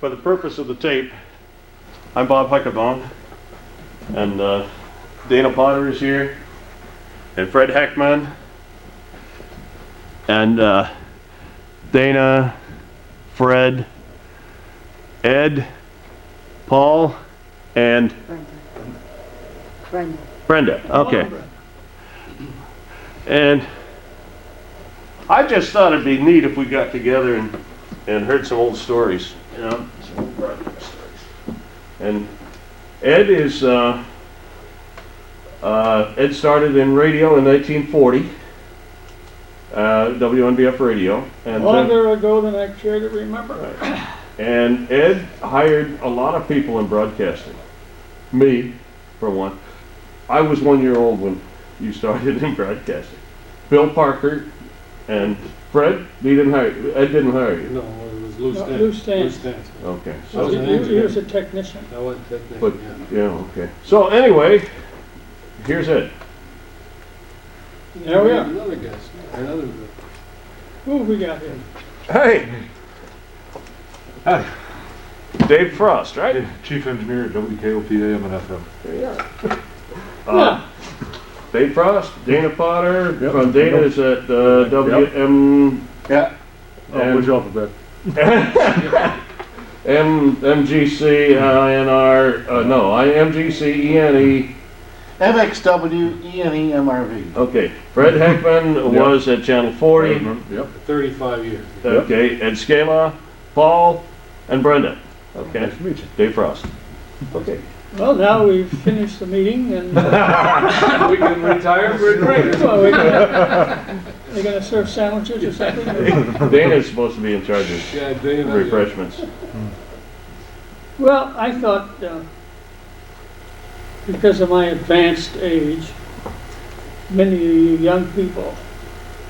for the purpose of the tape, I'm Bob Huckabone, and Dana Potter is here, and Fred Heckman, and Dana, Fred, Ed, Paul, and Brenda. Okay. And I just thought it'd be neat if we got together and heard some old stories, you know, some old broadcast stories. And Ed is Ed started in radio in 1940, WNBF radio, and longer ago than I care to remember. Right. And Ed hired a lot of people in broadcasting. Me, for one. I was 1 year old when you started in broadcasting. Bill Parker and Fred, he didn't hire you. Ed didn't hire you. No, it was Lou Stantz. Lou Stantz. Lou Stantz. Okay. I was an He engineer. was a technician. I was a technician, But, yeah. yeah, okay. So anyway, here's Ed. There we are. Another guest. Another. Who have we got here? Hey, Hi, Dave Frost, right? Chief Engineer at WKOP AM and FM. There you are. Dave Frost, Dana Potter, Yep. from Dana is at WM. Yeah. And- Which alphabet? MGC, INR, no, MGC, ENE. MXW, ENE, MRV. Okay, Fred Heckman was at Channel 40. Yep. 35 years. Okay, Ed Scala, Paul, and Brenda. Okay, Nice to meet you. Dave Frost. Okay. Well, now we've finished the meeting and We can retire. We're great. well, they're going to serve sandwiches or something? Dana's supposed to be in charge of Yeah, Dana. refreshments. Well, I thought because of my advanced age, many of you young people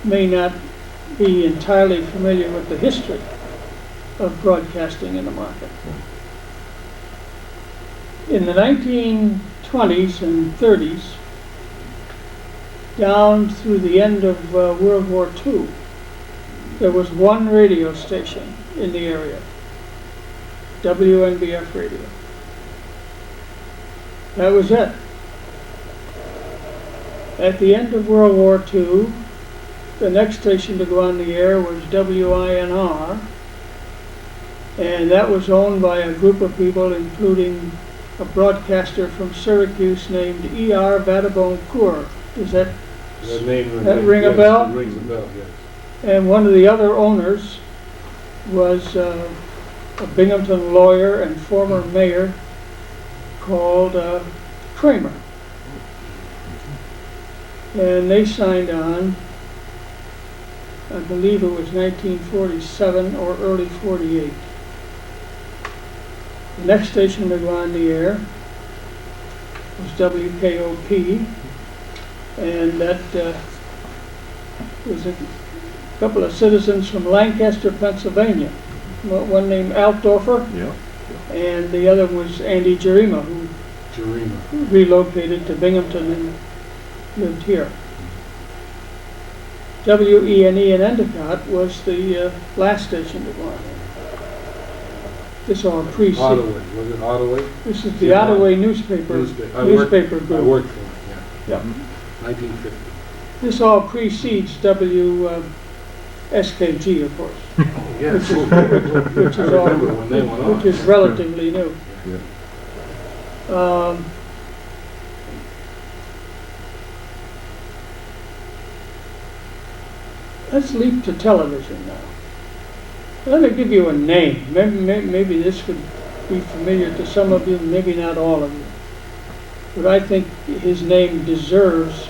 may not be entirely familiar with the history of broadcasting in the market. In the 1920s and 30s, down through the end of World War II, there was one radio station in the area, WNBF radio. That was it. At the end of World War II, the next station to go on the air was WINR, and that was owned by a group of people, including a broadcaster from Syracuse named E.R. Vadaboncourt. Does that That name. That ring a yes, bell? it rings a bell, yes. And one of the other owners was a Binghamton lawyer and former mayor called Kramer. And they signed on, I believe it was 1947 or early 48. The next station to go on the air was WKOP, and that was a couple of citizens from Lancaster, Pennsylvania. One named Altdorfer, Yeah. and the other was Andy Jarima, who Jarima. relocated to Binghamton and lived here. WENE in Endicott was the last station to go on. This all precedes. Ottaway. Was it Ottaway? This is the Ottaway newspaper Newspaper group. I worked for it, yeah. Yeah. 1950. This all precedes WSKG, of course, Oh, yes. which I is all, remember when they went on. which is relatively new. Yeah. Let's leap to television now. Let me give you a name. Maybe this would be familiar to some of you, maybe not all of you. But I think his name deserves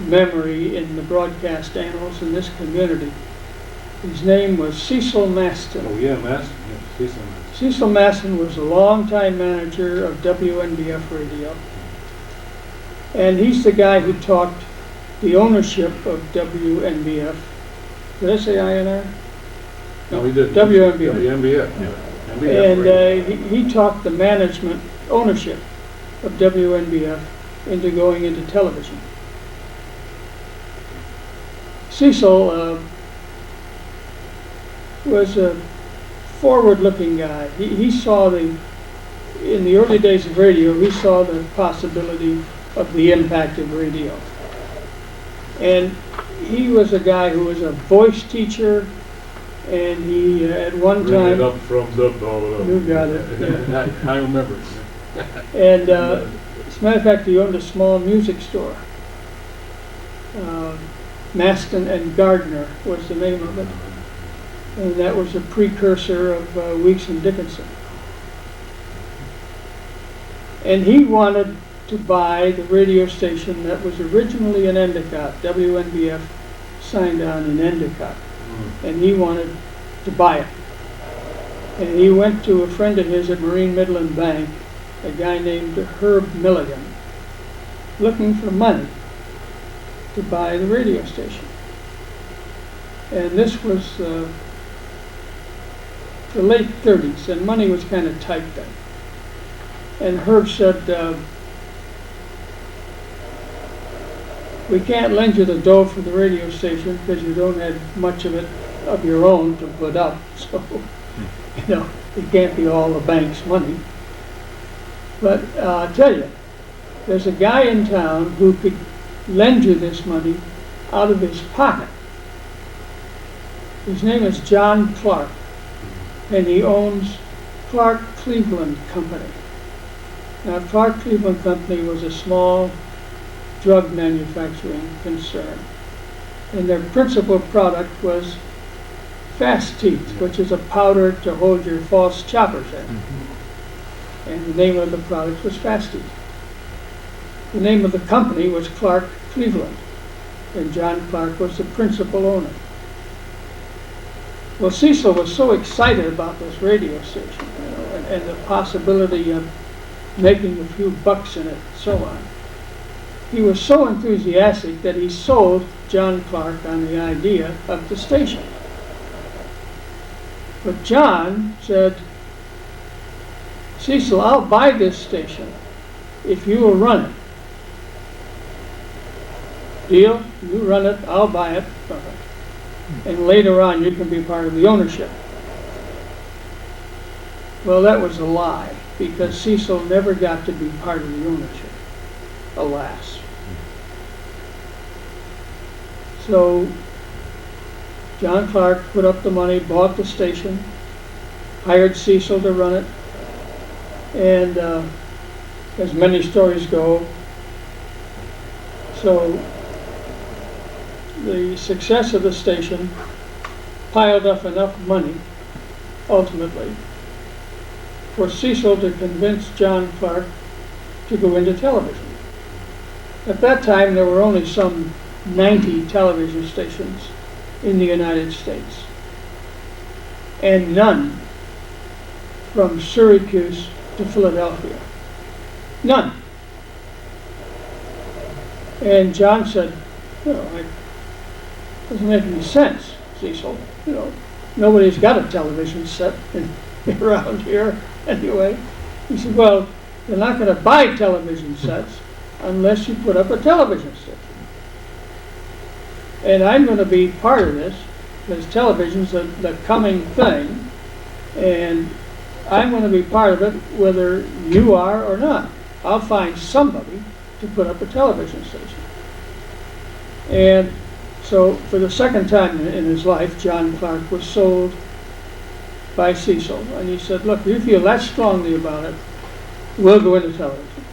memory in the broadcast annals in this community. His name was Cecil Maston. Oh, yeah, Maston. Yeah, Cecil Maston. Cecil Maston was a longtime manager of WNBF radio. And he's the guy who talked the ownership of WNBF. Did I say INR? No, he didn't. WNBF. WNBF. Yeah. And he talked the management ownership of WNBF into going into television. Cecil was a forward-looking guy. He saw in the early days of radio, he saw the possibility of the impact of radio. And he was a guy who was a voice teacher, and he at one Bring it time, up from the bottom. you got it, yeah. I remember it. And as a matter of fact, he owned a small music store. Maston and Gardner was the name of it, and that was a precursor of Weeks and Dickinson. And he wanted to buy the radio station that was originally in Endicott. WNBF signed on in Endicott, and he wanted to buy it. And he went to a friend of his at Marine Midland Bank, a guy named Herb Milligan, looking for money to buy the radio station. And this was the late 30s, and money was kind of tight then. And Herb said, we can't lend you the dough for the radio station because you don't have much of it of your own to put up. So, it can't be all the bank's money. But I'll tell you, there's a guy in town who could lend you this money out of his pocket. His name is John Clark, and he owns Clark Cleveland Company. Now, Clark Cleveland Company was a small drug manufacturing concern, and their principal product was Fast Teeth, which is a powder to hold your false choppers in. And the name of the product was Fast Teeth. The name of the company was Clark Cleveland, and John Clark was the principal owner. Well, Cecil was so excited about this radio station, and the possibility of making a few bucks in it, and so on. He was so enthusiastic that he sold John Clark on the idea of the station. But John said, Cecil, I'll buy this station if you will run it. Deal? You run it, I'll buy it. And later on you can be part of the ownership. Well, that was a lie, because Cecil never got to be part of the ownership, alas. So John Clark put up the money, bought the station, hired Cecil to run it, and as many stories go, so the success of the station piled up enough money, ultimately, for Cecil to convince John Clark to go into television. At that time, there were only some 90 television stations in the United States, and none from Syracuse to Philadelphia. None. And John said, it doesn't make any sense, Cecil. Nobody's got a television set around here anyway. He said, well, they're not going to buy television sets unless you put up a television station. And I'm going to be part of this, because television's the coming thing, and I'm going to be part of it whether you are or not. I'll find somebody to put up a television station. And so for the second time in his life, John Clark was sold by Cecil. And he said, look, you feel that strongly about it, we'll go into television.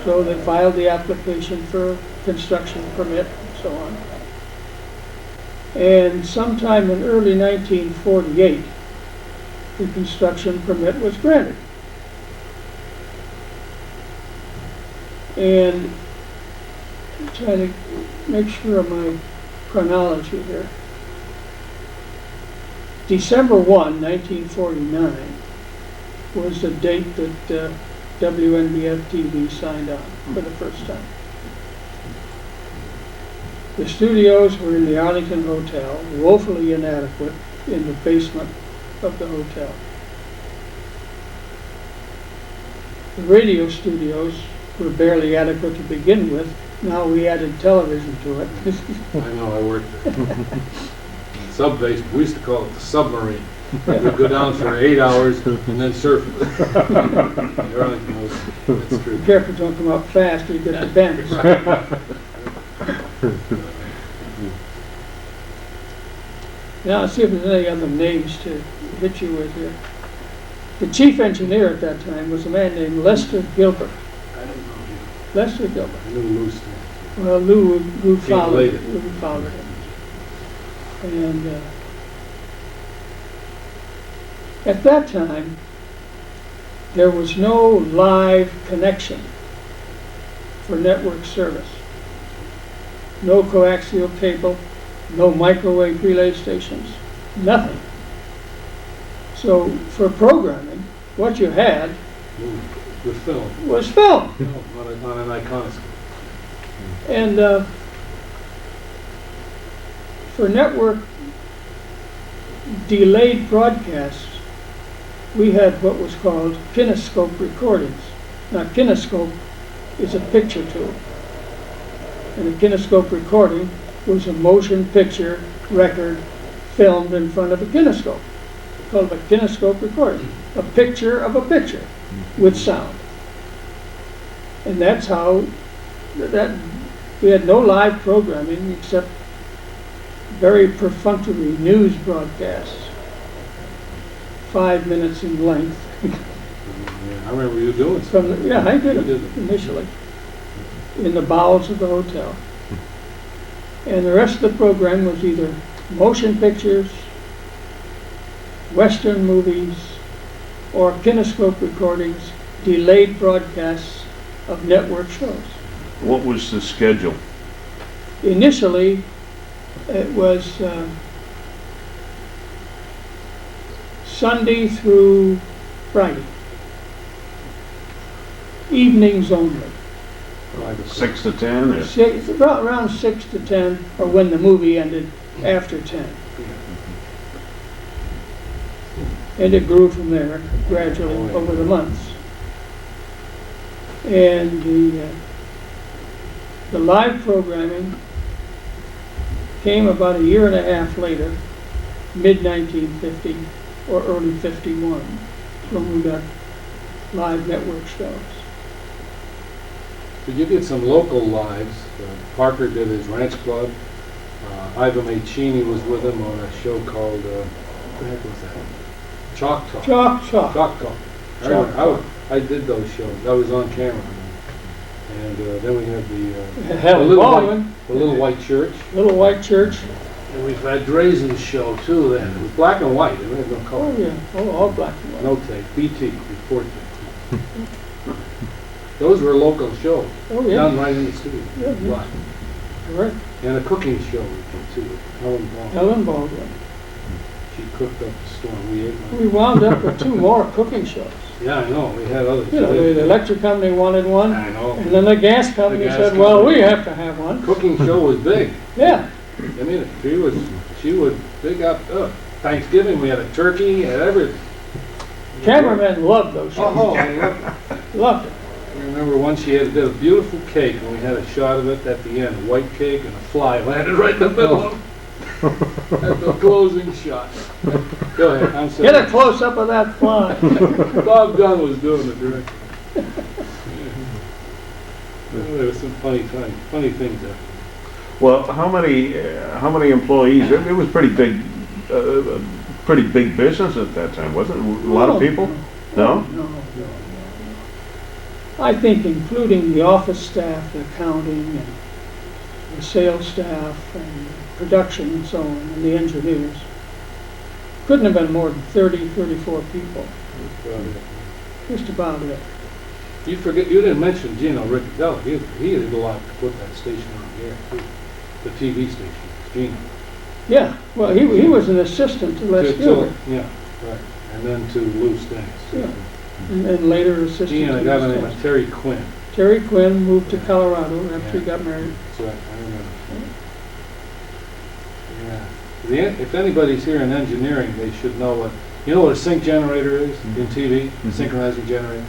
So they filed the application for a construction permit and so on. And sometime in early 1948, the construction permit was granted. And I'm trying to make sure of my chronology here. December 1, 1949 was the date that WNBF TV signed on for the first time. The studios were in the Arlington Hotel, woefully inadequate, in the basement of the hotel. The radio studios were barely adequate to begin with. Now we added television to it. I know, I worked there. Sub-base, we used to call it the submarine. We'd go down for 8 hours and then surface. Arlington knows, that's true. Be careful, don't come up fast, you get the bends. Now, let's see if there's any other names to hit you with here. The chief engineer at that time was a man named Lester Gilbert. I don't know him. Lester Gilbert. I knew Lou's name. Well, Lou followed later. Lou followed him. And at that time, there was no live connection for network service. No coaxial cable, no microwave relay stations, nothing. So for programming, what you had Lou, with film. was film. No, on an iconoscope. And for network delayed broadcasts, we had what was called kinescope recordings. Now, kinescope is a picture tool. And a kinescope recording was a motion picture record filmed in front of a kinescope, called a kinescope recording, a picture of a picture with sound. And that's how we had no live programming except very perfunctory news broadcasts, 5 minutes in length. Yeah, I remember you doing something. Yeah, I did You it did it. initially in the bowels of the hotel. And the rest of the program was either motion pictures, Western movies, or kinescope recordings, delayed broadcasts of network shows. What was the schedule? Initially, it was Sunday through Friday. Evenings only. 6 to 10? Or? Around 6 to 10, or when the movie ended, after 10. And it grew from there gradually over the months. And the live programming came about a year and a half later, mid-1950 or early 51, when we got live network shows. But you did some local lives. Parker did his Ranch Club. Ivan Mancini was with him on a show called, what the heck was that? Chalk Talk. Chalk. Chalk Talk. I Chalk remember, I did those shows. I was on camera. And then we had the Helen Baldwin, Little White Church. Little White Church. And we've had Drazen's show too then. It was black and white. It had no color. Oh yeah, all black and white. No tape. BT, report tape. Those were local shows. Oh yeah. Done right in the studio. Yeah, yeah. Live. Correct. And a cooking show we did too. Helen Baldwin. Helen Baldwin. She cooked up the storm. We ate one. We wound up with 2 more cooking shows. Yeah, I know. We had others. You know, the electric company wanted one, I know. and then the gas company The gas said, well, company. we have to have one. Cooking show was big. Yeah. I mean, she would big up. Thanksgiving we had a turkey and everything. Cameramen loved those shows. Oh, I loved it. Loved it. I remember once she did a beautiful cake, and we had a shot of it at the end, a white cake, and a fly landed right in the middle of it. At the closing shot. Go ahead, I'm sorry. Get a close-up of that fly. Bob Dunn was doing the directing. There was some funny things there. Well, how many employees? It was pretty big business at that time, wasn't it? A lot of people? No? No. I think including the office staff, the accounting, and the sales staff, and production and so on, and the engineers, couldn't have been more than 30, 34 people. Just about it. You didn't mention Gino Ricciardelli either. He did a lot to put that station on the air too. The TV station, Gino. Yeah, well, he was an assistant to Les Gilbert, Yeah, right. And then to Lou Stanks. Yeah. and later assistant to Gino, a guy by the name Les of Terry Quinn. Terry Quinn moved to Colorado after he got married. That's right, I remember. Yeah. If anybody's here in engineering, they should know what a sync generator is in TV, synchronizing generator.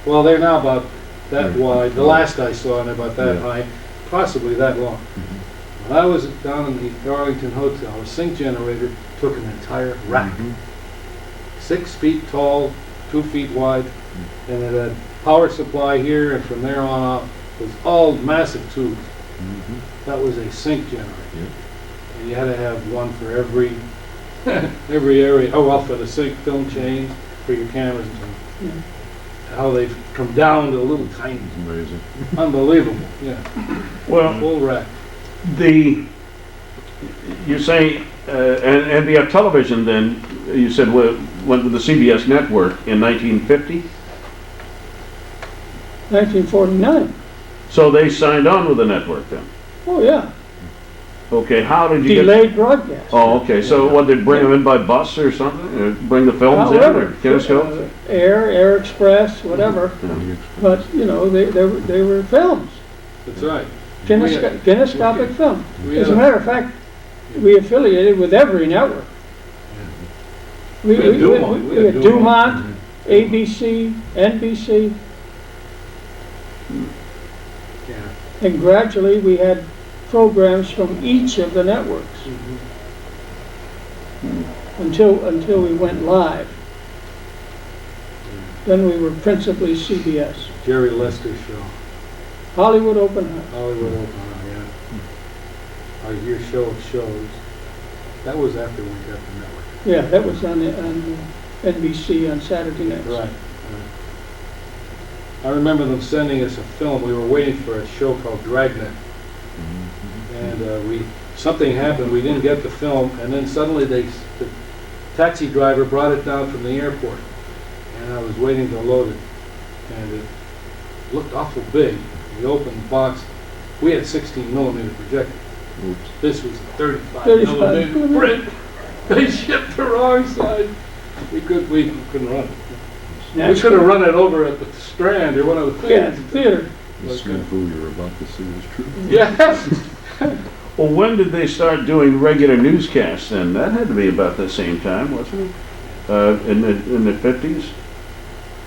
Well, they're now about that wide. The last I saw, they're about that high, possibly that long. When I was down in the Arlington Hotel, a sync generator took an entire rack. 6 feet tall, 2 feet wide, and it had power supply here, and from there on out, it was all massive tubes. That was a sync generator. And you had to have one for every area. Oh, well, for the sync film chains, for your cameras, and how they've come down to little tiny. It's amazing. Unbelievable, yeah. Well, Full rack. you say, and the television then, you said went with the CBS network in 1950? 1949. So they signed on with the network then? Oh, yeah. Okay, how did you get? Delayed broadcast. Oh, okay, so what, did they bring them in by bus or something? Or bring the films in, or kinescopes? Air Express, whatever. But, you know, they were films. That's right. Kinescopic film. We As had a matter of fact, we affiliated with every network. We had Dumont. we had Dumont, ABC, NBC, Yeah. and gradually we had programs from each of the networks until we went live. Then we were principally CBS. Jerry Lester show. Hollywood Open House. Hollywood Open Hour, yeah. Our year show of shows. That was after we got the network. Yeah, that was on NBC on Saturday nights. Right. I remember them sending us a film. We were waiting for a show called Dragnet. And something happened. We didn't get the film. And then suddenly the taxi driver brought it down from the airport. And I was waiting to load it. And it looked awful big. We opened the box. We had 16 millimeter projector. Oops. This was a 35 35 millimeter print. They shipped the wrong side. We couldn't run it. We could have run it over at the Strand or one of the Yeah, things. theater. The snafu you're about to see is true. Yes. Well, when did they start doing regular newscasts then? That had to be about the same time, wasn't it? In the 50s?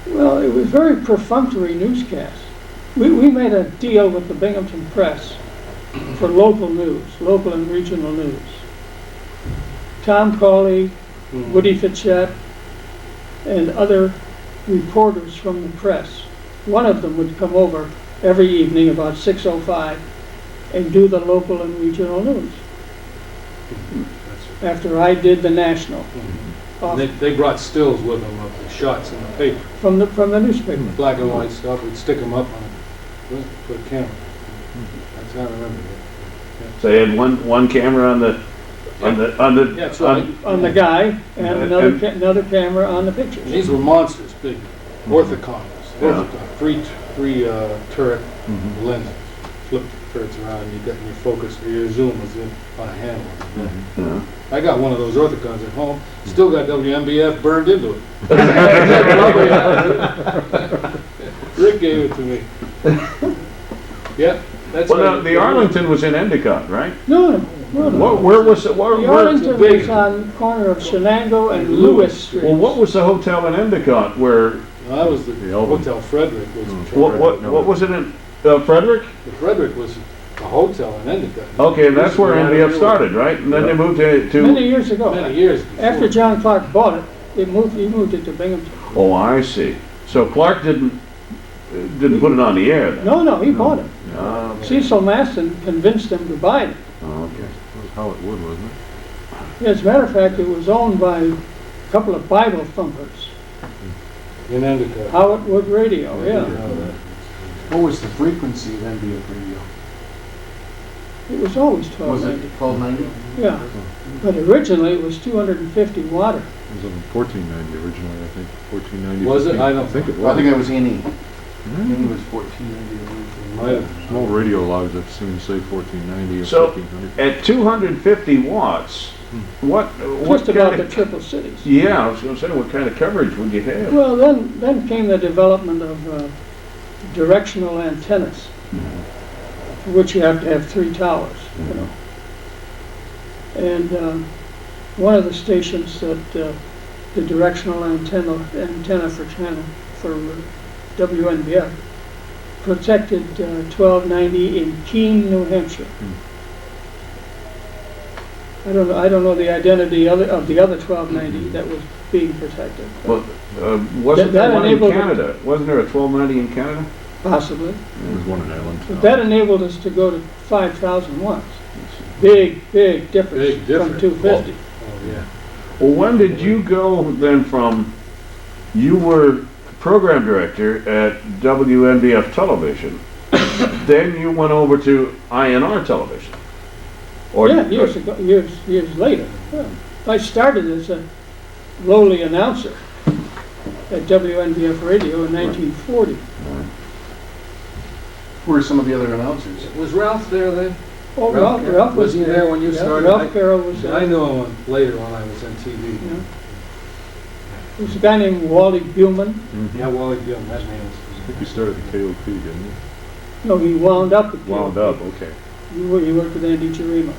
Well, it was very perfunctory newscasts. We made a deal with the Binghamton Press for local news, local and regional news. Tom Cawley, Woody Fichette, and other reporters from the press. One of them would come over every evening about 6:05 and do the local and regional news after I did the national. They brought stills with them of the shots in the paper. From the newspaper. Black and white stuff. We'd stick them up on put a camera. That's how I remember it. So they had one camera on the Yeah, that's right. On the guy and another camera on the pictures. These were monsters, big orthocoms. Yeah. Three turret lenses. Flip the turrets around, and you got your focus or your zoom was in on a handle. Yeah. I got one of those orthocons at home. Still got WMBF burned into it. Rick gave it to me. Yeah, that's Well, now, right. the Arlington was in Endicott, right? No. Where was it? The Arlington was on the corner of Shenango and Lewis Street. Well, what was the hotel in Endicott where? Well, that was the Elvin. Hotel Frederick. Was What was it in Frederick? The Frederick was a hotel in Endicott. Okay, and that's where NBF started, right? And then they moved to. Many years ago. Many years before. After John Clark bought it, he moved it to Binghamton. Oh, I see. So Clark didn't put it on the air then? No, he bought it. Ah, Cecil Maston convinced him to buy it. okay. That was how it would, wasn't it? As a matter of fact, it was owned by a couple of Bible thumpers. In Endicott. Howard Wood Radio, yeah. What was the frequency of NBF radio? It was always Was it 1290. 1290? Yeah. But originally it was 250 watt. It was on 1490 originally, I think. 1490. Was it? I don't think it was. I think it was NE. Hmm. NE was 1490 originally. Might have. Small radio logs I've seen say 1490 or So 1400. at 250 watts, what Just about kind the of? Triple Cities. Yeah, I was going to say, what kind of coverage would you have? Well, then came the development of directional antennas, for which you have to have 3 towers, you know. And one of the stations that the directional antenna for WNBF protected 1290 in Keene, New Hampshire. I don't know the identity of the other 1290 that was being protected. Well, wasn't That there one in enabled- Canada? Wasn't there a 1290 in Canada? Possibly. There's one in Allentown. But that enabled us to go to 5,000 watts. Big difference Big difference. from 250. Oh, yeah. Well, when did you go then from, you were program director at WNBF Television, then you went over to INR Television? Or Yeah, years ago, years later. Yeah. I started as a lowly announcer at WNBF Radio in 1940. Who are some of the other announcers? Was Ralph there then? Oh, Ralph Ralph was he there when you Yeah, started? Ralph Carroll was there. I knew him later when I was on TV. Yeah. There was a guy named Wally Buhlman. Yeah, Wally Gill, that name I think you started at KOP, didn't you? No, he wound up at Wound KOP. up, okay. He worked with Andy Jarima.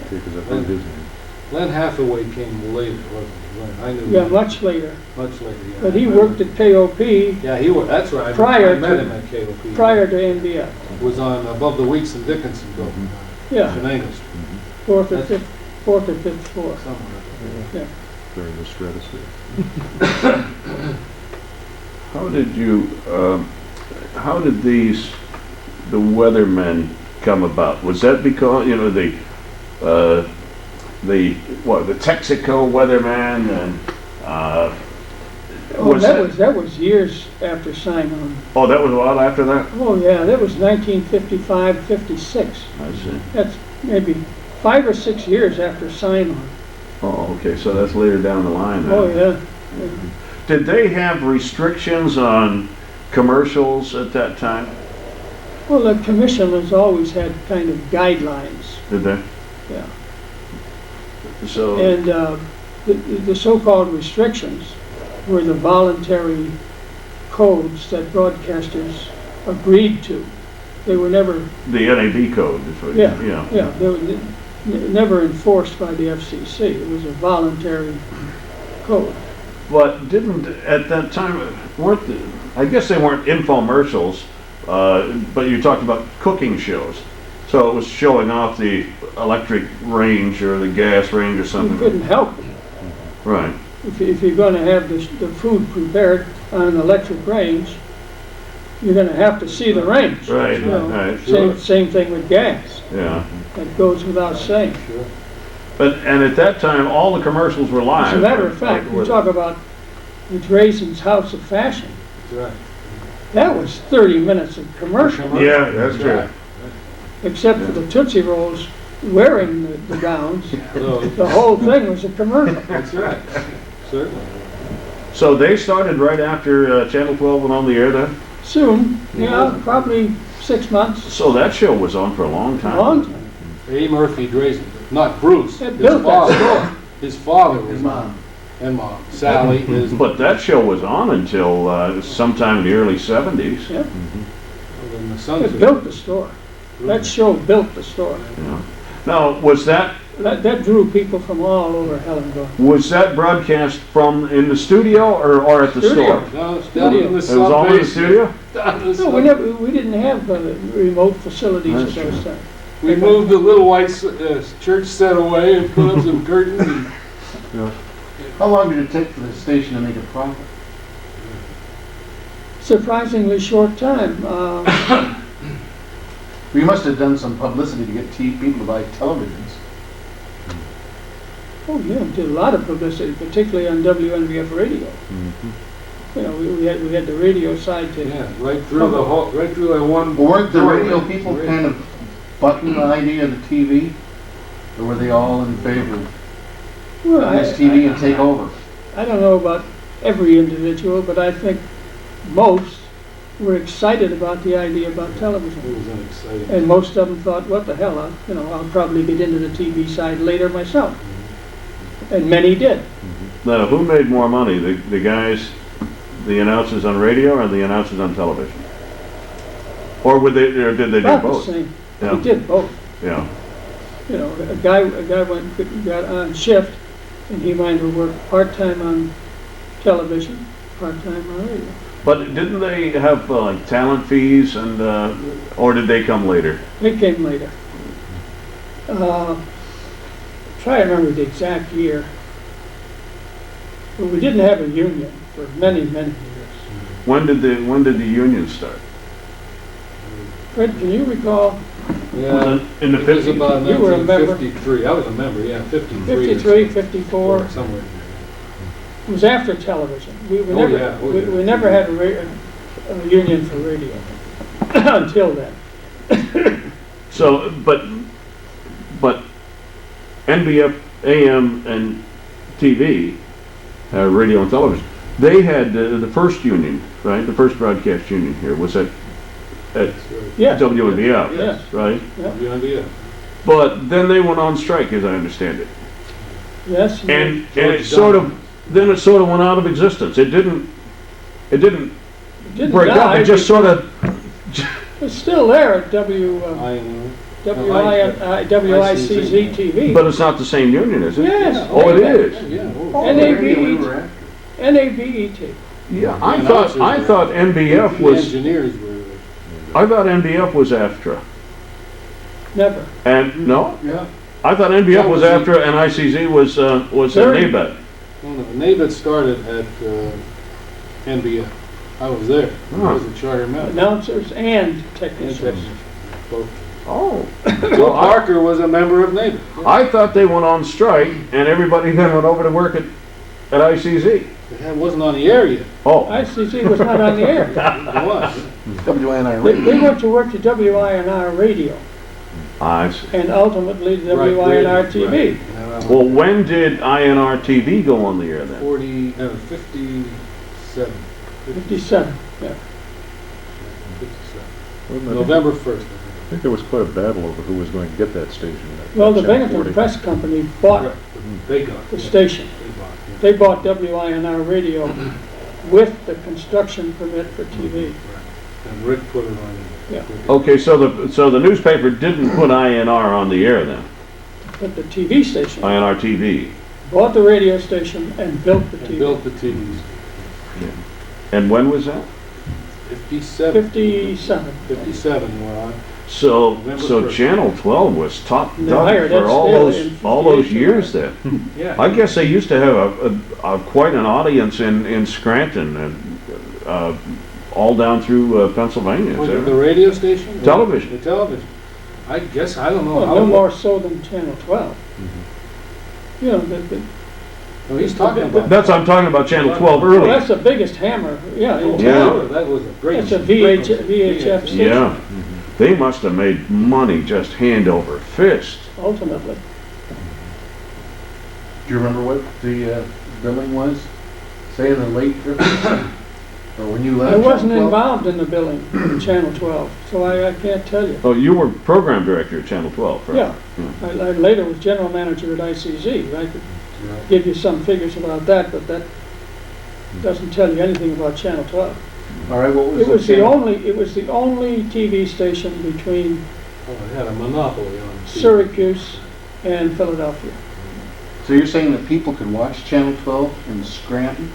Okay, because I've heard his name. Len Hathaway came later, wasn't he? Len, I knew Yeah, him much later. much later, yeah. But he worked at KOP Yeah, he was, that's right. Prior I met to- him at KOP. prior to NBF. Was on above the Weeks and Dickinson building. Yeah, Shenango Street, fourth or fifth floor. somewhere. Yeah. During the stratosphere. how did the weathermen come about? Was that because, you know, the Texaco weatherman and, Oh, that was years after sign-on. oh, that was a while after that? Oh, yeah, that was 1955, 56. I see. That's maybe 5 or 6 years after sign-on. Oh, okay, so that's later down the line then. Oh, yeah. Did they have restrictions on commercials at that time? Well, the commission has always had kind of guidelines, Did they? yeah. So, And the so-called restrictions were the voluntary codes that broadcasters agreed to. They were never, the NAB code is what, yeah, yeah. they were never enforced by the FCC. It was a voluntary code. But didn't, at that time, I guess they weren't infomercials, but you talked about cooking shows. So it was showing off the electric range or the gas range or You something. couldn't help it. Right. If you're going to have the food prepared on an electric range, you're going to have to see the range. Right, You know, right. Same thing with gas. Yeah. That goes without saying. Sure. And at that time, all the commercials were live. As a matter of fact, you talk about the Drazen's House of Fashion. That's right. That was 30 minutes of commercial, Yeah, that's true. except for the Tootsie Rolls wearing the gowns. So, The whole thing was a commercial. that's right, certainly. So they started right after Channel 12 went on the air then? Soon, yeah, probably 6 months, So that show was on for a long a time. long time. A. Murphy Drazen, not Bruce, That his built that father. store. His father was His mom. and mom. Sally is, But that show was on until sometime in the early 70s. Yeah, and the sons it of built the store. That show built the store. Yeah. Now, was that That drew people from all over Hellendoorn. broadcast from in the studio or at the Studio. store? No, it's down in the It was all in the studio? Down in the No, we didn't have remote facilities at That's those times. We moved the little white church set away and put up some curtains and How long did it take for the station to make a profit? Surprisingly short time. We must have done some publicity to get people to buy televisions. Oh, yeah, did a lot of publicity, particularly on WNBF radio. You know, we had the radio side to. yeah, right through the whole, right through that one. But weren't the door. radio people kind of bucking the idea of the TV? Or were they all in favor of Well, this TV and take over? I don't know about every individual, but I think most were excited about the idea about television. It was exciting. And most of them thought, what the hell, I'll probably get into the TV side later myself. And many did. Now, who made more money, the guys, the announcers on radio or the announcers on television? Or did they do About the both? same. Yeah. We did both. Yeah. You know, a guy got on shift, and he might have worked part-time on television, part-time on radio. But didn't they have like talent fees and or did they come later? They came later. try to remember the exact year. But we didn't have a union for many, many years. When did the union start? Fred, can you recall? Yeah, In the it was 50s? about You were a member? 1953. I was a member, yeah, 53. 53, 54? Or somewhere in there. It was after television. We Oh, never, yeah, oh, yeah. we never had a union for radio until then. So, but NBF, AM, and TV, radio and television, they had the first union, right? The first broadcast union here was at That's right. Yes, WNBF, yes. right? WNBF. But then they went on strike, as I understand it. Yes. And George it sort of, then it sort of went out of existence. It didn't it didn't break up, die, it just sort of, It's still there at WICZ TV. but it's not the same union, is it? Yes. Oh, it is? Yeah. Oh, NAB. the radio we were at. NABET. Yeah, The I announcers thought were- NBF The was, engineers were. I thought NBF was AFTRA. Never. And, no? Yeah. I thought NBF That was was AFTRA and ICZ was Very- NABET. No, NABET started at NBF. I was there. I was a charter member. Announcers and And technicians. technician. Both. Oh. Bill Well, Parker was a member of NABET. I thought they went on strike and everybody then went over to work at ICZ. It wasn't on the air yet. Oh, ICZ was not on the air. It was. WNR They radio. went to work to WINR radio I see. and ultimately to Right, WINR right. TV. Well, when did INR TV go on the air then? 57. 57, yeah. 57. November 1st. I think there was quite a battle over who was going to get that station. Well, the Channel Bennington 40. Press Company bought Right. They got the it. station. They bought it. They bought WINR radio with the construction permit for TV. Right. And Rick put it on. Yeah. Okay, so the newspaper didn't put INR on the air then? But the TV station INR TV. bought the radio station and built the And TV. built the TVs. And when was that? 57. 57. 57 were on. So November so 1st. Channel 12 was top And they dog hired for Ed all Scala those in all those 58. years then. Yeah. I guess they used to have a quite an audience in Scranton and all down through Pennsylvania. Was Is it that the right? radio station? Television. The television. I guess, I don't know Well, how. no more so than Channel 12. You know, No, he's talking about. That's I'm talking about Channel 12 well, early. that's the biggest hammer, yeah. in Yeah. town. That was a great. That's a great- VHF station, Yeah, they must have made money just hand over fist. ultimately. Do you remember what the billing was? Say in the late 50s? Or when you left? I wasn't Channel 12? involved in the billing in Channel 12, so I can't tell you. Oh, you were program director at Channel 12, right? Yeah, I later was general manager at ICZ. I could give you some figures about that, but that doesn't tell you anything about Channel 12. All right, what was It was the channel? only TV station between Oh, it had a monopoly on TV. Syracuse and Philadelphia. So you're saying that people could watch Channel 12 in Scranton?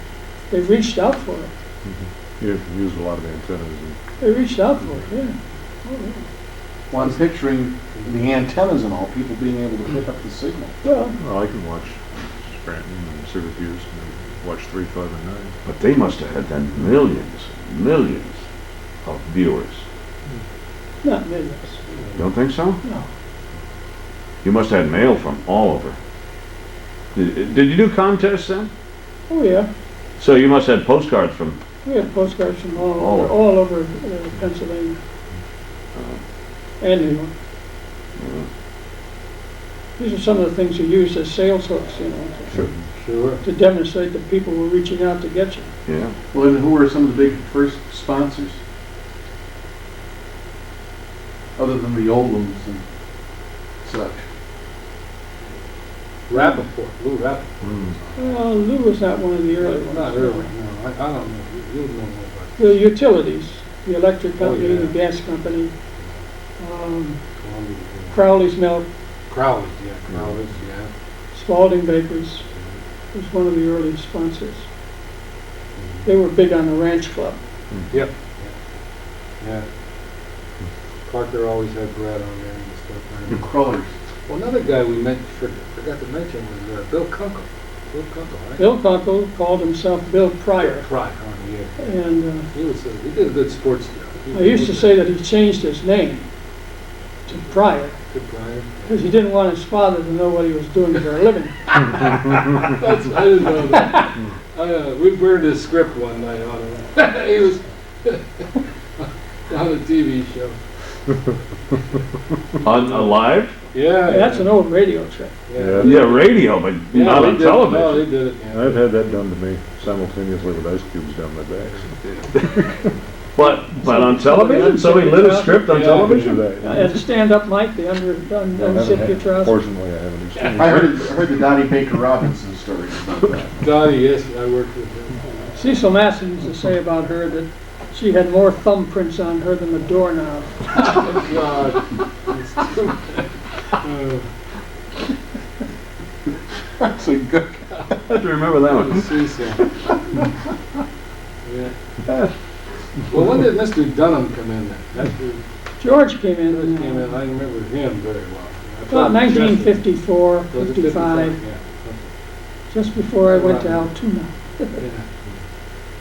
They reached out for it. You used a lot of antennas. They reached out for it, yeah. Oh, yeah. Well, I'm picturing the antennas and all, people being able to pick up the signal. Well, Well, I can watch Scranton and Syracuse and watch 3, 5, and 9. But they must have had then millions of viewers. not millions, Don't think so? no. You must have had mail from all over. Did you do contests then? Oh, yeah. So you must have had postcards from. We had postcards from all Oh. over Pennsylvania and New York. These are some of the things you use as sales hooks, you know, Sure. to demonstrate that people were reaching out to get you. Yeah. Well, and who were some of the big first sponsors? Other than the old ones and such. Rappaport, Lou Rappaport. Well, Lou was not one of the early ones. Not early, no, I don't know, you know more about The utilities, the electric company, yeah. the gas company, Columbia. Crowley's Milk, Crowley's, yeah. Spalding Bakeries was one of the early sponsors. They were big on the ranch club. Yep. Yeah. Parker always had bread on there and stuff. The crawlers. Well, another guy we forgot to mention was Bill Kunkel. Bill Kunkel, right? Bill Kunkel called himself Bill Pryor, Pryor, yeah. and He did a good sports deal. I used to say that he changed his name to Pryor, Good Pryor. because he didn't want his father to know what he was doing for a living. I didn't know that. We burned his script one night on him. He was on a TV show. On live? Yeah. That's an old radio trick. Yeah. Yeah, radio, but Yeah, not they on did- television. No, they did it. Yeah. I've had that done to me simultaneously with ice cubes down my back. But on television, somebody lit a script on Yeah, television? At a stand-up mic, they unzip your trousers. Fortunately, I haven't experienced I heard the Dottie Baker Robinson story about that. Dottie, yes, I worked with him. Cecil Masson used to say about her that she had more thumbprints on her than the doorknob. Oh, God. It's too bad. That's a good. I have to remember that one. Cecil. Yeah. Well, when did Mr. Dunham come in then? After George came George in came in, I remember him very well. about 1954, Was it 55, Yeah. just before I went to Altoona. Yeah.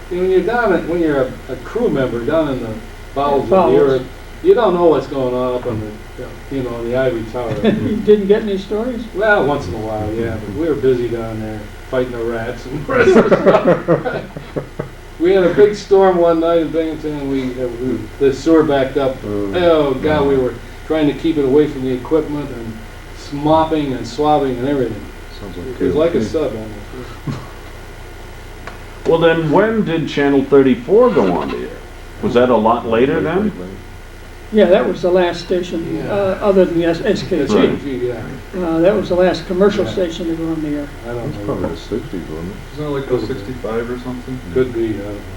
When you're when you're a crew member down in the bowels of the Bowels. earth, you don't know what's going on up on the, on the ivory tower. You didn't get any stories? Well, once in a while, yeah, but we were busy down there fighting the rats and the rest of the stuff. We had a big storm one night in Binghamton, and the sewer backed up. Oh, God, we were trying to keep it away from the equipment and mopping and swabbing and everything. Sounds It was like a sub almost. Well, then when did Channel 34 go on the air? Was that a lot later then? Yeah, that was the last station, Yeah. Other than the SKG. Yeah, That was the last commercial Yeah. station to go on the air. I don't It's know. probably the 60s, wasn't it? Isn't it like a 65 or something? Could be.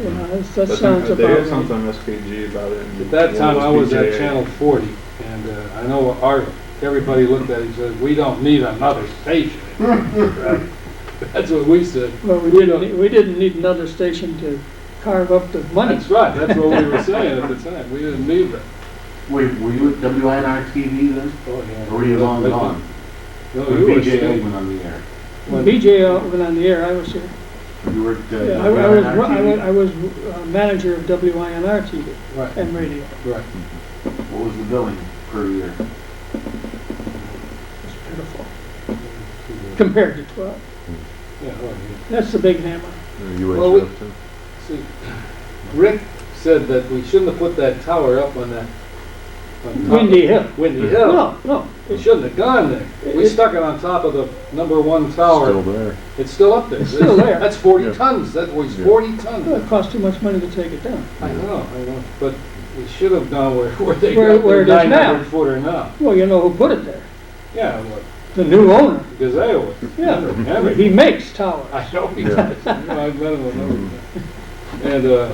Yeah, that sounds They about had right. something on SKG about it. and At that one time, I was at BJA. Channel 40, and I know everybody looked at it and said, "We don't need another station." That's what we said. Well, we didn't need another station to carve up the money. That's right, that's what we were saying at the time. We didn't need that. Wait, were you at WINR TV then? Oh, yeah. Or were you long gone? No, When you were BJ still. went on the air? When BJ went on the air, I was here. You were at Yeah, WINR I was manager of WINR TV Right, and radio. right. What was the billing per year? It's pitiful compared to 12. Yeah, oh, yeah. That's the big hammer. Well, we- UHF too. See, Rick said that we shouldn't have put that tower up on that. on top Windy of- Hill. Windy Hill. No. We shouldn't have gone there. We stuck it on top of the #1 tower. Still there. It's still up there. It's still there. That's 40 Yeah. tons. That was Yeah. 40 Well, tons. it cost too much money to take it down. I know. But we should have gone where they Where got their it is now. 900 footer now. Well, you know who put it there? Yeah, what? The new owner. Gazelle was. Yeah, Henry. he makes towers. I know he Yeah. does. You know, I've met him a number of times. And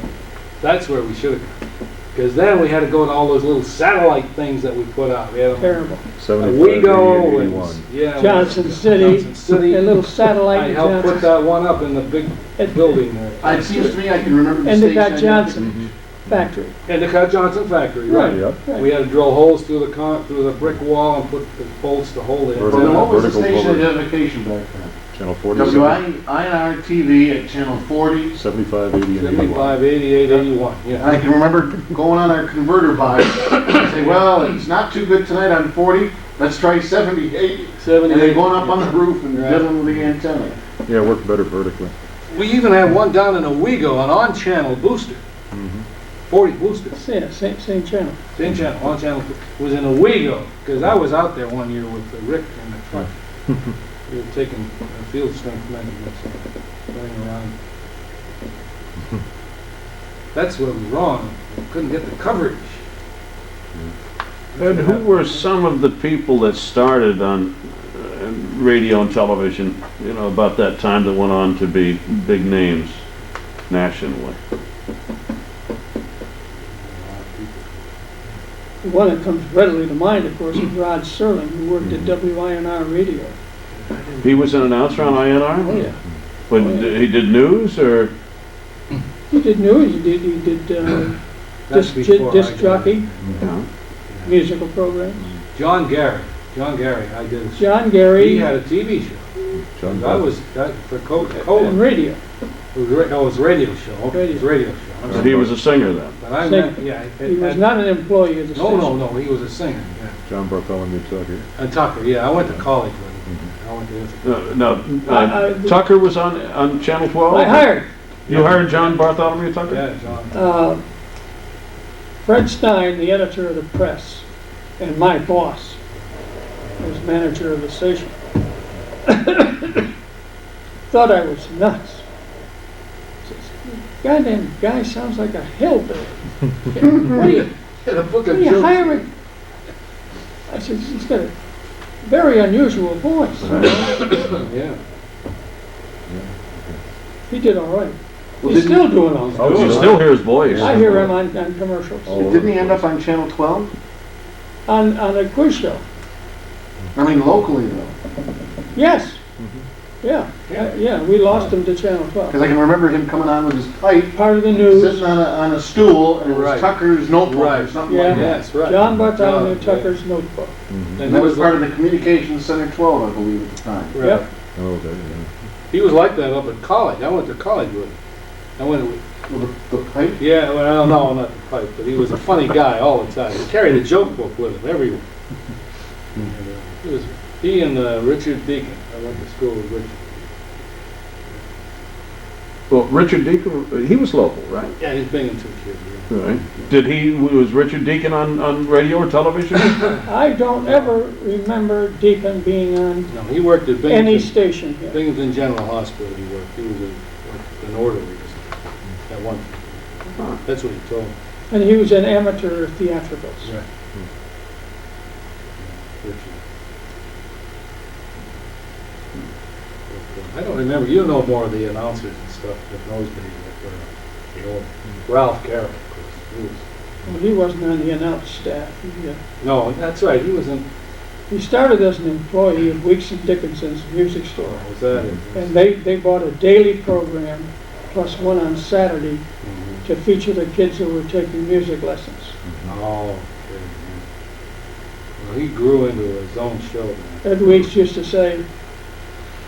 that's where we should have gone. Because then we had to go to all those little satellite things that we put out. We had Terrible. 75, Wego 88, and 81. yeah, Johnson City, Johnson City. a little satellite I in helped put Johnson. that one up in the big building there. It seems to me I can remember the station. Endicott Johnson factory. Endicott Johnson factory, right? Yep. We had to drill holes through the brick wall and put the bolts to hold it. Vertical. Well, then what was the Vertical station cover. identification back then? Channel 40, WINR TV at channel 40. 75, 80, and 81. 75, 88, 81, And yeah. I can remember going on our converter box and say, well, it's not too good tonight on 40, let's try 78. And 78. then going up on the roof and Right. dealing with the antenna. Yeah, it worked better vertically. We even had one down in Owego, an on-channel booster, 40 booster. Yeah, same channel. Same channel, on-channel, was in Owego, because I was out there one year with Rick in the truck. We were taking field strength measurements, running around. That's what was wrong, we couldn't get the coverage. And who were some of the people that started on radio and television, about that time that went on to be big names nationally? The one that comes readily to mind, of course, is Rod Serling, who worked at WINR Radio. He was an announcer on INR? Oh, yeah. But he did news, or? He did news, he did That's disc before I disc got jockey, Yeah. musical programs. John Garrett, John Gary, I did. John He Gary, had a TV show. John I was, for Cola. and radio. It was a radio show. Okay, it was a radio show. I'm So he was a singer then. But I met, yeah. He was not an employee of the station. No, he was a singer, yeah. John Bartholomew Tucker. And Tucker, yeah, I went to college with him. I went to No, Tucker was on Channel 12? I hired You hired John Bartholomew Tucker? Yeah, John. Fred Stein, the editor of the press, and my boss, as manager of the station, thought I was nuts. Says, goddamn guy sounds like a hillbilly. What are you, Yeah, the book what are of you jokes. hiring? I said, he's got a very unusual voice. Yeah. He did all right. Well, He's didn't- still doing all right. You still hear his voice. I hear him on commercials, Didn't he end up on Channel 12? on a quiz show. I mean, locally though. Yes. Yeah, we lost him to Channel 12. Because I can remember him coming on with his pipe, Part of the news, sitting on a stool, and it was Right. Tucker's notebook or Right. something Yeah. like that. Yes, right. John Bartholomew John, Tucker's notebook. And that was part of the Communications Center 12, I believe, at the time. Right. Yep. Oh, okay, yeah. He was like that up at college. I went to college with him. I went with, With the pipe? yeah, well, no, not the pipe, but he was a funny guy all the time. He carried a joke book with him everywhere. He and Richard Deacon. I went to school with Richard. Well, Richard Deacon, he was local, right? Yeah, he's been in 2 kids. Yeah. Right. Was Richard Deacon on radio or television? I don't ever remember Deacon being on No, he worked at any Binghamton, station here. Binghamton General Hospital. He worked. He was like an orderly or something at one time. That's what he told me. And he was an amateur theatricals. Right. Richard. I don't remember. You know more of the announcers and stuff that those days. Like, you know, Ralph Carroll, of course. He was, Well, he wasn't on the announce staff. no, that's right. He was in. He started as an employee of Weeks and Dickinson's music store. Was that it? And they bought a daily program plus one on Saturday Mhm. to feature the kids who were taking music lessons. Oh, okay. Yeah. Well, he grew into his own show. Man. Ed Weeks used to say,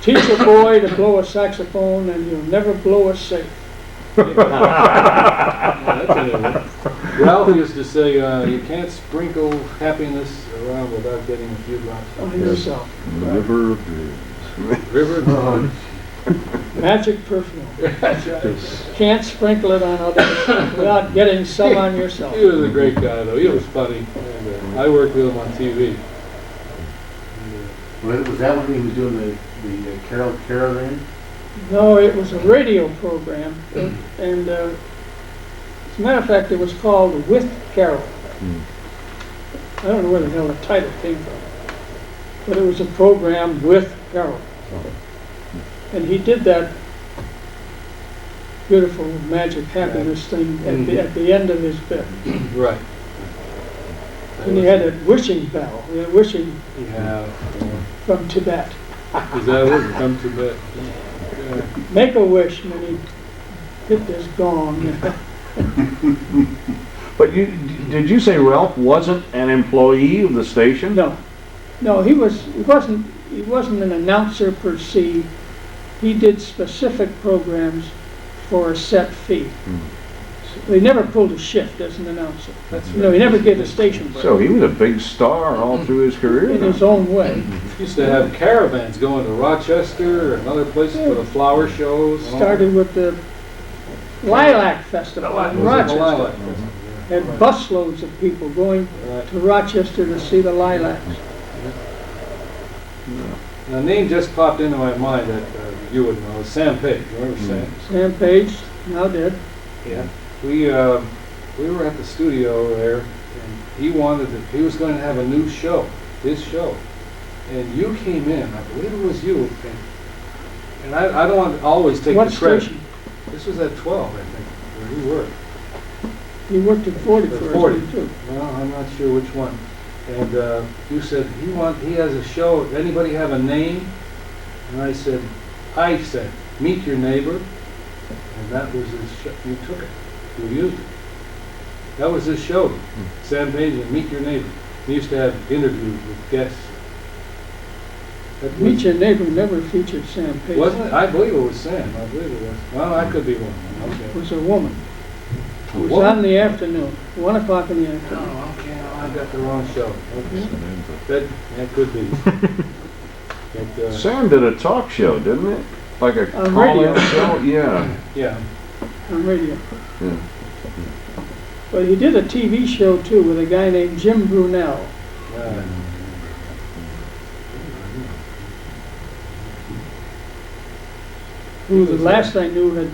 teach a boy to blow a saxophone and you'll never blow a safe. Yeah, that's a new one. Ralph used to say, you can't sprinkle happiness around without getting a few drops On yourself. The River of Dreams. River. Magic perfume. That's right. Can't sprinkle it on others without getting some on yourself. He was a great guy, though. He was funny. And, I worked with him on TV. Was that when he was doing the Carol Caravan? No, it was a radio program, and as a matter of fact, it was called With Carol. I don't know where the hell the title came from, but it was a program with Carol. And he did that beautiful magic happiness thing at the end of his bit. Right. And he had a wishing bell, wishing Yeah. from Tibet. Is that what? Come to bed. Yeah. Make a wish, and then he hit this gong. But did you say Ralph wasn't an employee of the station? No, he wasn't an announcer per se. He did specific programs for a set fee. He never pulled a shift as an announcer. That's You know, he never gave a station break So he was a big star all through his career. in then. his own way. Used to have caravans going to Rochester and other places for the flower shows. and all Started with the Lilac Festival that. in Was it the Rochester. Lilac? Had busloads of people going Right. to Rochester to see the lilacs. A name just popped into my mind that you would know. Sam Page. Remember Sam? Sam Page, now dead. Yeah. We were at the studio there, and he was going to have a new show, his show, and you came in. I believe it was you, and I don't want to always take What the credit. station? This was at 12, I think, where you were. He worked at 40 At first, 40. too. Well, I'm not sure which one. And you said he has a show. Anybody have a name? And I said, meet your neighbor, and that was his show. You took it. You used it. That was his show. Sam Page and Meet Your Neighbor. He used to have interviews with guests. Meet Your Neighbor never featured Sam Paisley. Wasn't it? I believe it was Sam. I believe it was. Well, I could be wrong. It Okay. was a woman. A It was woman? on the afternoon, 1 o'clock in the afternoon. Oh, okay. Oh, I got the wrong show. Okay. That could be. But, Sam did a talk show, didn't it? Like a On call-in radio. show? Yeah. yeah. On radio. Yeah. But he did a TV show too with a guy named Jim Brunel. Who the last I knew had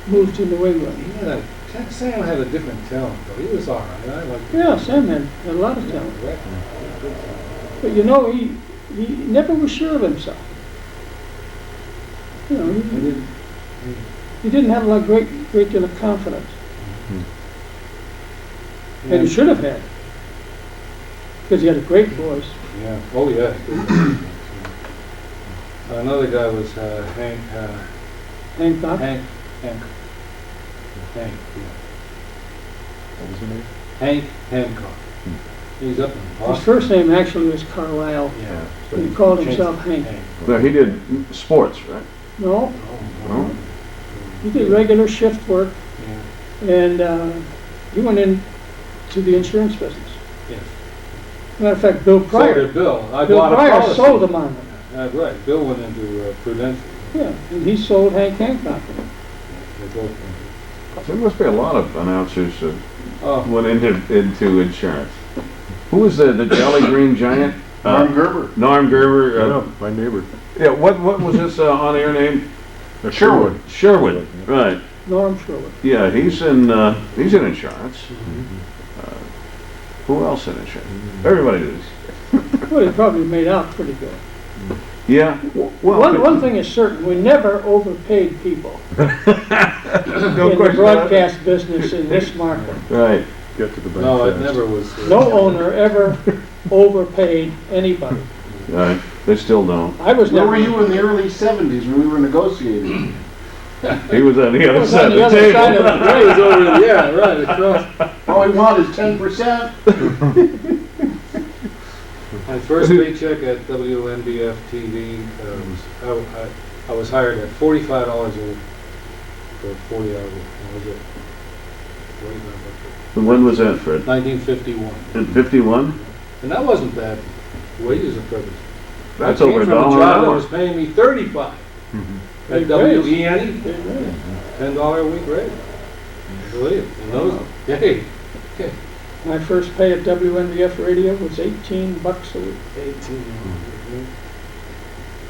moved to New England. Sam had a different talent, though. He was all right. I liked him. Yeah, Sam had a lot of talent. But you know, he never was sure of himself. You know, he didn't have a great deal of confidence. And he should have had. Because he had a great voice. Yeah. Oh, yeah. Another guy was Hank. Hancock. Hank. Yeah. What was the name? Hank Hancock. He's up in His Boston. first name actually was Carlisle. Yeah. He called himself Hank. No, he did sports, right? No, No? he did regular shift work, Yeah. and he went into the insurance business. Yeah. Matter of fact, Bill So Pryor. did Bill. I Bill bought a Pryor policy. sold him on them. Right. Bill went into Prudential. Yeah, and he sold Hank Hancock. They both went. There must be a lot of announcers that Oh, went into insurance. Who was the Jolly Green Giant? Norm Gerber. Norm Gerber. Yeah, my neighbor. Yeah, what was his on-air name? Sherwood. Sherwood, right. Norm Sherwood. Yeah, he's in insurance. Who else in insurance? Everybody is. Well, he probably made out pretty good. Yeah. Well, One thing is certain, we never overpaid people no in the question about it. broadcast business in this market. Right. Get to the bank no, it fast. never was. No owner ever overpaid anybody. Right. They still don't. I was Where never. were you in the early 70s when we were negotiating? He was on the I other was side on of the the other table. side of the He was over, yeah, right, across. All we want is 10%. My first paycheck at WNBF TV, I was hired at $45 a week for a 40-hour week. That was it. When was that, Fred? 1951. In 51? And that wasn't bad wages of privilege. That's I came over a from dollar a an job that hour. was paying me $35 Big at raise. WENE, Big raise. $10 a week raise. Believe it. And those, hey, My first pay at WNBF radio was $18 a week. 18.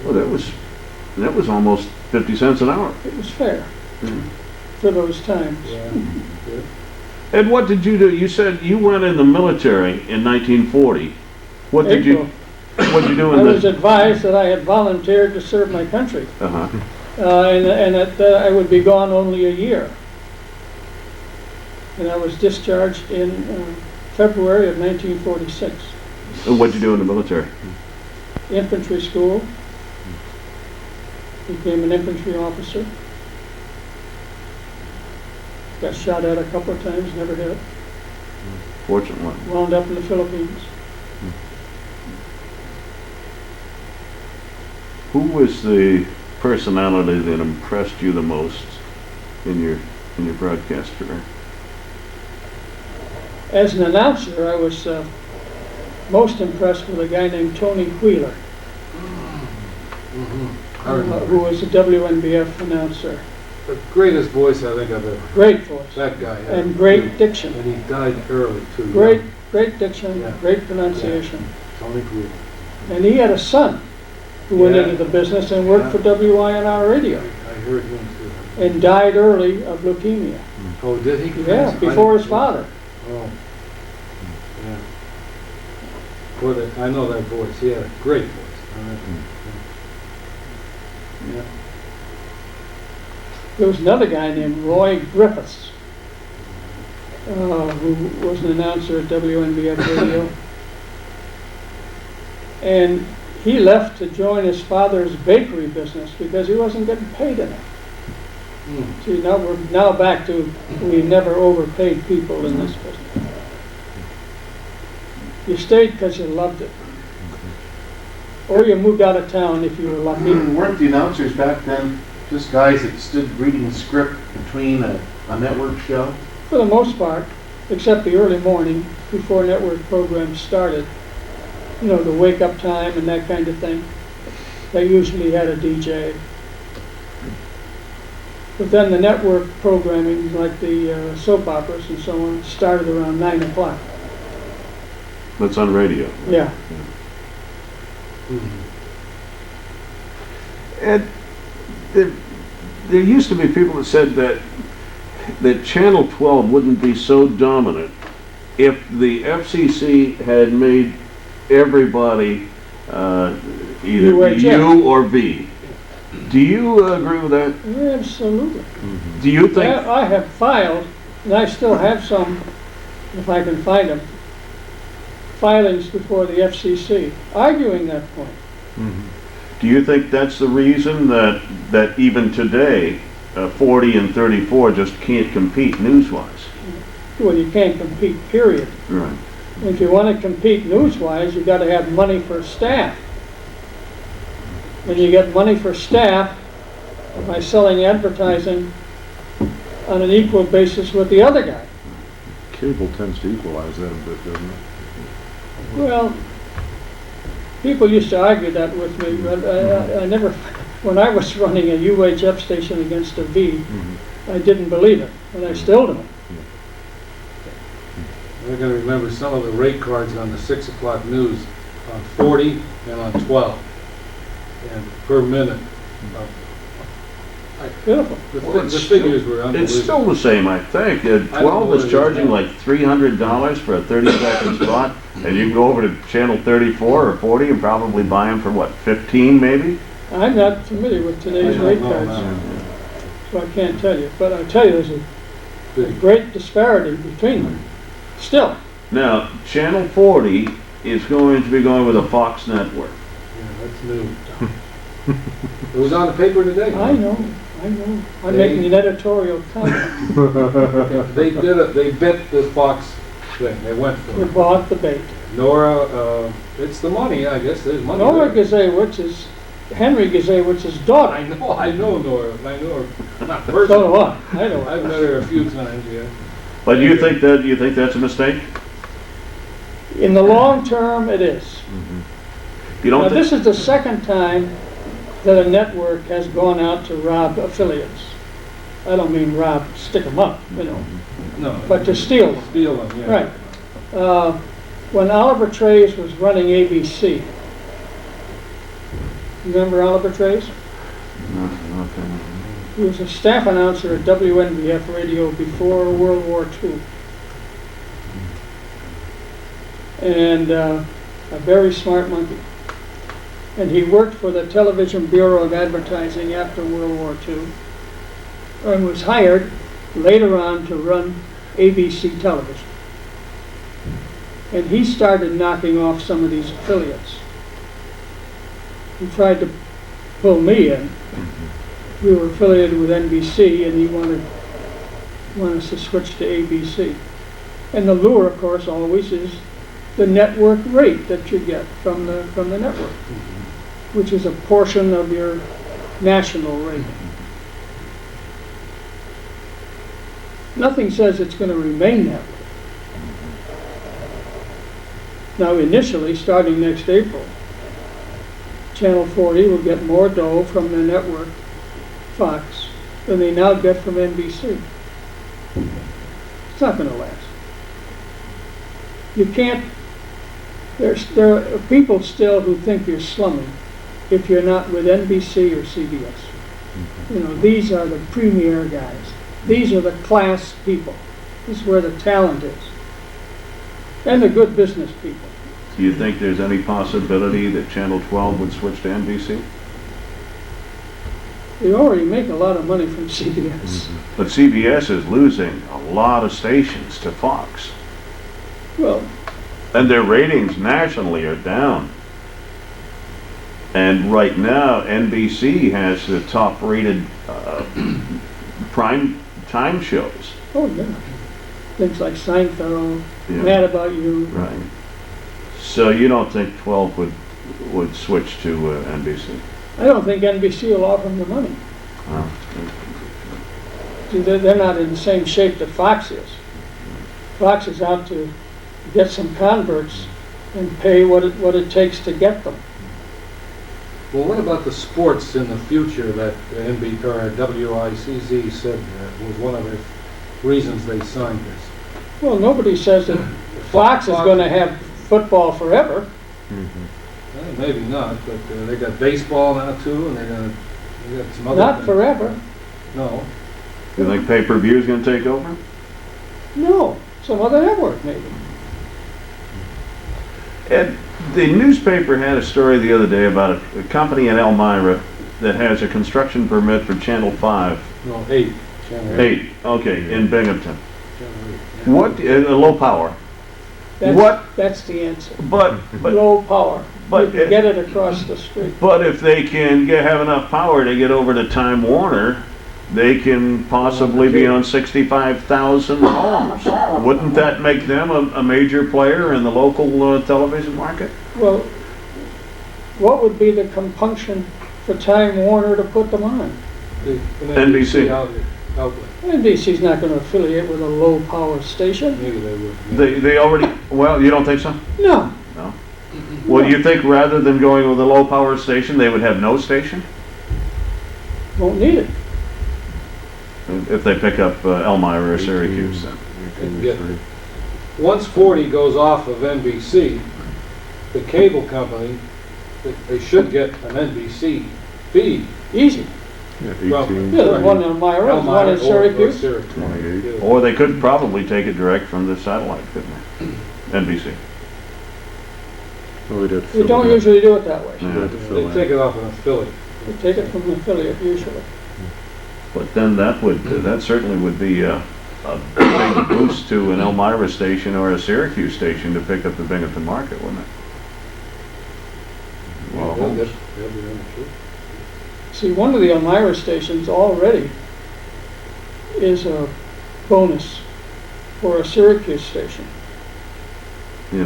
Well, that was almost 50 cents an hour. It was fair Mhm. for those times. Yeah. Yeah. And what did you do? You said you went in the military in 1940. What did you do I in was the? advised that I had volunteered to serve my country, Uh-huh. and that I would be gone only a year. And I was discharged in February of 1946. And what'd you do in the military? Infantry school. Became an infantry officer. Got shot at a couple of times, never hit. Fortunate one. Wound up in the Philippines. Who was the personality that impressed you the most in your broadcast career? As an announcer, I was most impressed with a guy named Tony Wheeler, who was a WNBF announcer. The greatest voice I think I've ever heard. Great voice That guy had. and great diction. And he died early too. Great diction, Yeah. great pronunciation. Tony Green. And he had a son who went Yeah. into the business and worked for WINR radio I heard him too. and died early of leukemia. Oh, did he? Yeah, before his father. Oh. Yeah. Boy, I know that voice. He had a great voice. Yeah. There was another guy named Roy Griffiths, who was an announcer at WNBF radio. And he left to join his father's bakery business because he wasn't getting paid enough. Mm. See, now we're now back to we never overpaid people in this business. You stayed because you loved it. Or you moved out of town if you were lucky. Weren't the announcers back then just guys that stood reading the script between a network show? For the most part, except the early morning before network programs started. You know, the wake-up time and that kind of thing. They usually had a DJ. But then the network programming, like the soap operas and so on, started around 9 o'clock. That's on radio. Yeah. And there used to be people that said that Channel 12 wouldn't be so dominant if the FCC had made everybody either UHF. U or V. Do you agree with that? Absolutely. Do you think? I have filed, and I still have some, if I can find them, filings before the FCC arguing that point. Do you think that's the reason that even today, 40 and 34 just can't compete news-wise? Well, you can't compete, period. Right. If you want to compete news-wise, you've got to have money for staff. And you get money for staff by selling advertising on an equal basis with the other guy. Cable tends to equalize that a bit, doesn't it? Well, people used to argue that with me, but I never, when I was running a UHF station against a V, I didn't believe it, and I still don't. We're gonna remember some of the rate cards on the 6 o'clock news on 40 and on 12, and per minute. Beautiful. The figures were It's unbelievable. still the same, I think. 12 what is it is charging now. like $300 for a 30-second spot, and you can go over to channel 34 or 40 and probably buy them for what, 15 maybe? I'm not familiar with today's I don't rate know cards, now. so I can't tell you. But I tell you, there's a Big. great disparity between them. Still, Now, channel 40 is going to be going with a Fox network. Yeah, that's new. It was on the paper today. I know. I'm making an editorial comment. They bit the Fox thing. They went for We it. bought the bait. Nora, it's the money, I guess. There's money Nora there. Gazewicz is Henry Gazewicz's daughter. I know Nora. I know her. Not So personally. do I. I know I've her. met her a few times, yeah. But you think that's a mistake? In the long term, it is. You Now, don't think? this is the second time that a network has gone out to rob affiliates. I don't mean rob, stick them up, you know, No. but to steal them. Steal them, yeah. Right. When Oliver Trays was running ABC, remember Oliver Trays? He was a staff announcer at WNBF radio before World War II. And a very smart monkey. And he worked for the Television Bureau of Advertising after World War II and was hired later on to run ABC television. And he started knocking off some of these affiliates. He tried to pull me in. We were affiliated with NBC, and he wanted us to switch to ABC. And the lure, of course, always is the network rate that you get from the network, which is a portion of your national rate. Nothing says it's going to remain that way. Now, initially, starting next April, Channel 40 will get more dough from their network, Fox, than they now get from NBC. It's not going to last. You can't. There are people still who think you're slumming if you're not with NBC or CBS. You know, these are the premier guys. These are the class people. This is where the talent is. And the good business people. Do you think there's any possibility that Channel 12 would switch to NBC? They already make a lot of money from CBS. But CBS is losing a lot of stations to Fox. Well, And their ratings nationally are down. And right now, NBC has the top-rated prime time shows. oh yeah. Things like Seinfeld, Yeah. Mad About You. Right. So you don't think 12 would would switch to NBC. I don't think NBC will offer them the money. Well, See, they're not in the same shape that Fox is. Fox is out to get some converts and pay what it takes to get them. Well, what about the sports in the future that WICZ said was one of the reasons they signed this? Well, nobody says that Fox is going to have football forever. Well, maybe not, but they got baseball now too, and they got some other Not things. forever. No. you think pay-per-view is going to take over? No, some other network maybe. Ed, the newspaper had a story the other day about a company in Elmira that has a construction permit for Channel 5. No, 8. Channel 8, okay, in Binghamton. Channel 8. What, low power? That's the answer. But Low power. but You can it- get it across the street. if they can have enough power to get over to Time Warner, they can possibly be on 65,000 homes. Wouldn't that make them a major player in the local television market? Well, what would be the compunction for Time Warner to put them on? An NBC. outlet. NBC's not going to affiliate with a low power station. Maybe they would. They already, well, you don't think so? No. No? Well, you think rather than going with a low power station, they would have no station? Won't need it. If they pick up Elmira or Syracuse then? Yeah. Once 40 goes off of NBC, the cable company, they should get an NBC feed. Easy. Well, 18, Yeah, there's one in Elmira, there's one in Syracuse. 28. Or they could probably take it direct from the satellite, couldn't they? NBC. Well, they'd have to We fill don't it up. usually do it that way. Yeah. They'd have to They fill take in. it off an affiliate. We take it from an affiliate usually. But then that certainly would be a big boost to an Elmira station or a Syracuse station to pick up the Binghamton market, wouldn't it? Well, They'll be on the show. See, one of the Elmira stations already is a bonus for a Syracuse station yeah,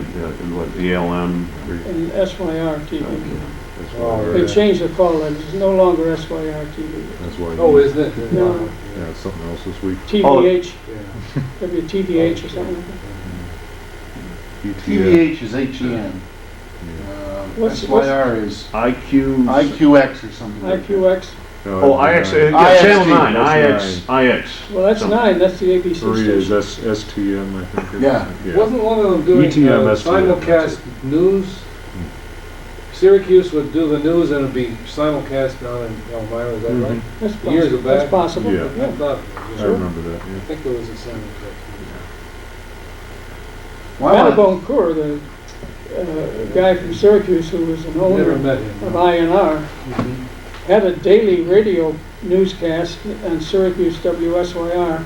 what, ELM. and SYR TV. That's Oh, why, They yeah. changed the call letters, it's no longer SYR TV. that's why. Oh, isn't it? No. Yeah, it's something else this week. TVH, Yeah. WTVH or something like that. TVH is HEN. What's- SYR is IQ. IQX or something like that. IQX, Oh, IX, IXT. Channel 9, IX. well, that's So- 9, that's the ABC 3 is station. STM, I think. it is. Yeah. Wasn't one of them doing ETM, STM, simulcast that's it. news? Syracuse would do the news and it'd be simulcast down in Elmira, is that right? That's Years possible, back. that's possible, Yeah. I thought, I remember that, I yeah. think there was a simulcast. Why not? Huckabone Hour, the guy from Syracuse who was an Never owner met him. of INR, Mhm. had a daily radio newscast on Syracuse WSYR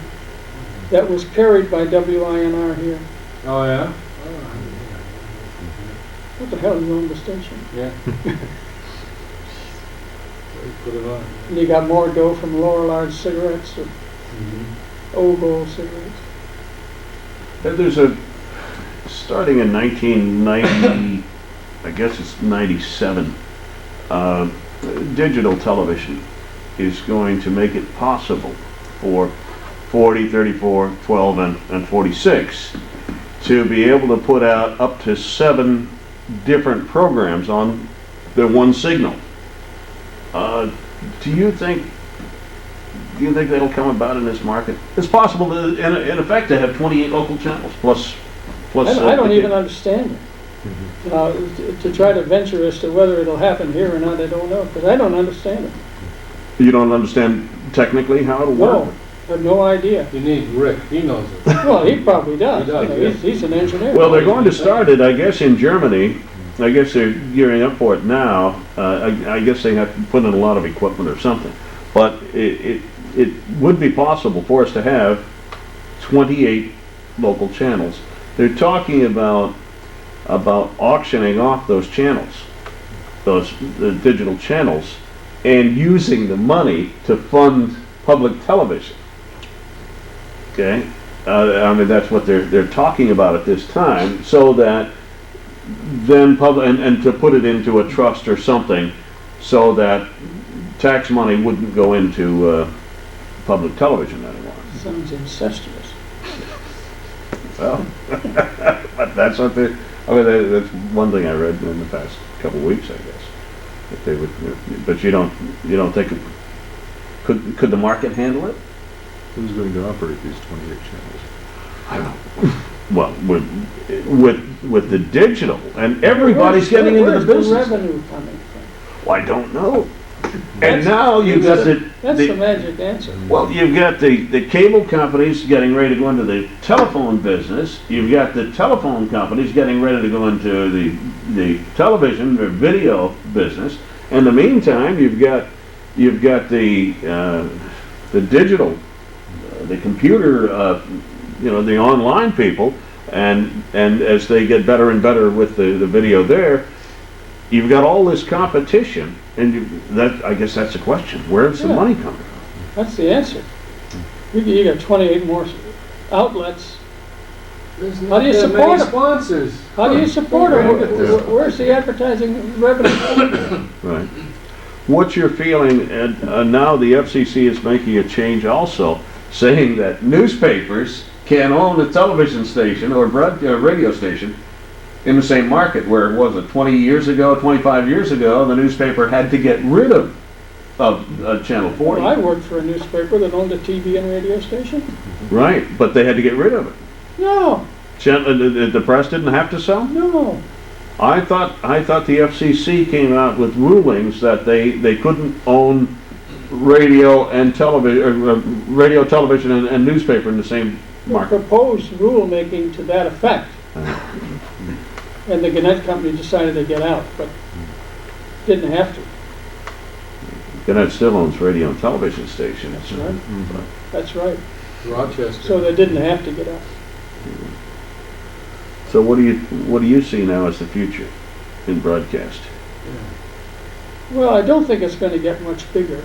that was carried by WINR here. Oh, yeah? What the hell, you own the station? Yeah. Put it on. And you got more dough from Lorillard cigarettes or Old Gold cigarettes. There's starting in 1990, I guess it's 97, digital television is going to make it possible for 40, 34, 12, and 46 to be able to put out up to 7 different programs on the one signal. Do you think that'll come about in this market? It's possible to, in effect, to have 28 local channels plus. I don't even understand it. To try to venture as to whether it'll happen here or not, I don't know, because I don't understand it. You don't understand technically how it'll work? No, I have no idea. You need Rick, he knows it. Well, he probably does. He does, You know, yeah. he's an engineer. Well, they're going to start it, I guess, in Germany. I guess they're gearing up for it now. I guess they have to put in a lot of equipment or something. But it would be possible for us to have 28 local channels. They're talking about auctioning off those channels, the digital channels, and using the money to fund public television. Okay? I mean, that's what they're talking about at this time, so that then and to put it into a trust or something so that tax money wouldn't go into public television anymore. Sounds incestuous. Well, but that's what they, I mean, that's one thing I read in the past couple of weeks, I guess. That they would, but you don't think, could the market handle it? Who's going to operate these 28 channels? I don't know. Well, with the digital, and everybody's getting into the Where's business. the revenue coming from? Well, I don't know. And now you've got That's the magic answer. well, you've got the cable companies getting ready to go into the telephone business. You've got the telephone companies getting ready to go into the television or video business. In the meantime, you've got the digital, the computer, the online people, and as they get better and better with the video there, you've got all this competition. And I guess that's the question. Where's the Yeah. money coming from? That's the answer. You got 28 more outlets. There's How not do you that support many it? sponsors. How do you support Where do you it? get this? Where's the advertising revenue coming from? Right. What's your feeling, and now the FCC is making a change also, saying that newspapers can own a television station or radio station in the same market, where it was 20 years ago, 25 years ago, the newspaper had to get rid of Channel 40. Well, I worked for a newspaper that owned a TV and radio station. Right, but they had to get rid of it. No, The press didn't have to sell? no. I thought the FCC came out with rulings that they couldn't own radio, television, and newspaper in the same We market. proposed rulemaking to that effect. And the Gannett Company decided to get out, but didn't have to. Gannett still owns radio and television stations. That's right. That's right. Rochester. So they didn't have to get out. So what do you see now as the future in broadcast? Well, I don't think it's going to get much bigger.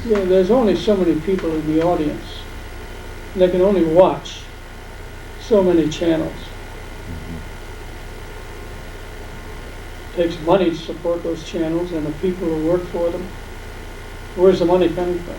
There's only so many people in the audience. They can only watch so many channels. Takes money to support those channels and the people who work for them. Where's the money coming from?